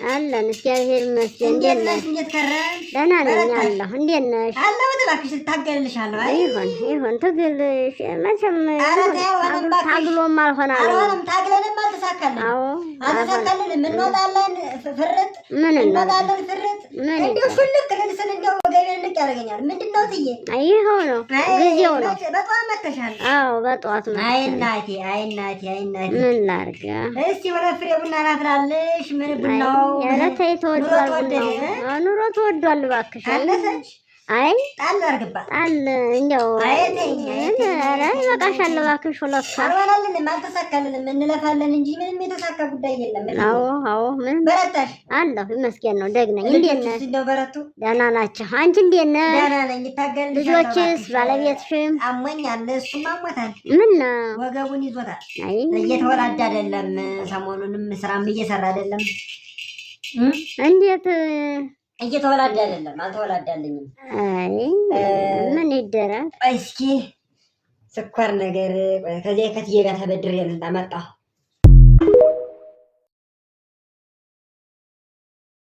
አለን እግዚአብሔር ይመስገን። እንዴት ነሽ? እንዴት ከረም? ደህና ነኝ አለሁ። እንዴት ነሽ? አለሁ እባክሽ ታገልልሻለሁ። አይ ይሁን ትግልሽ መቼም ታግሎም አልሆነ አልሆነም። ታግለንም አልተሳካልን። አዎ አልተሳካልን። እንወጣለን ፍርጥ እንወጣለን ፍርጥ እንዲሁ ሽልክ ልልስል እንደው ወገቤን ንቅ ያደርገኛል። ምንድን ነው ትዬ? ይኸው ነው ጊዜው ነው። በጠዋት መተሻል። አዎ በጠዋት ነው። አይ እናቴ አይ እናቴ አይ እናቴ ምን ላድርግ? እስቲ ወደ ፍሬ ቡና ላፍላለሽ። ምን ቡናው? ኧረ ተይ ተወዷል ቡናው። ኑሮ ተወዷል እባክሽ። አለሰች አይ ጣል አድርግባት ጣል እንደው ኧረ ይበቃሻል እባክሽ። ሁለት አልሆነልንም አልተሳካልንም። እንለፋለን እንጂ ምንም የተሳካ ጉዳይ የለም። አዎ ምንም በረታሽ? አለሁ ይመስገን ነው። ደግ ነኝ። እንዴት ነሽ? እንደው በረቱ ደህና ናቸው። አንቺ እንዴት ነሽ? ደህና ነኝ። ይታገልልሻል። ልጆችስ ባለቤትሽም? አሞኛል። እሱም አሞታል። ምን ወገቡን ይዞታል። አይ እየተወላደ አይደለም። ሰሞኑንም ስራም እየሰራ አይደለም። እንዴት እየተወላደ አይደለም? አልተወላዳልኝም። አይ ምን ይደረግ? እስኪ ስኳር ነገር ከዚህ ከትዬ ጋር ተበድሬ እንዳመጣሁ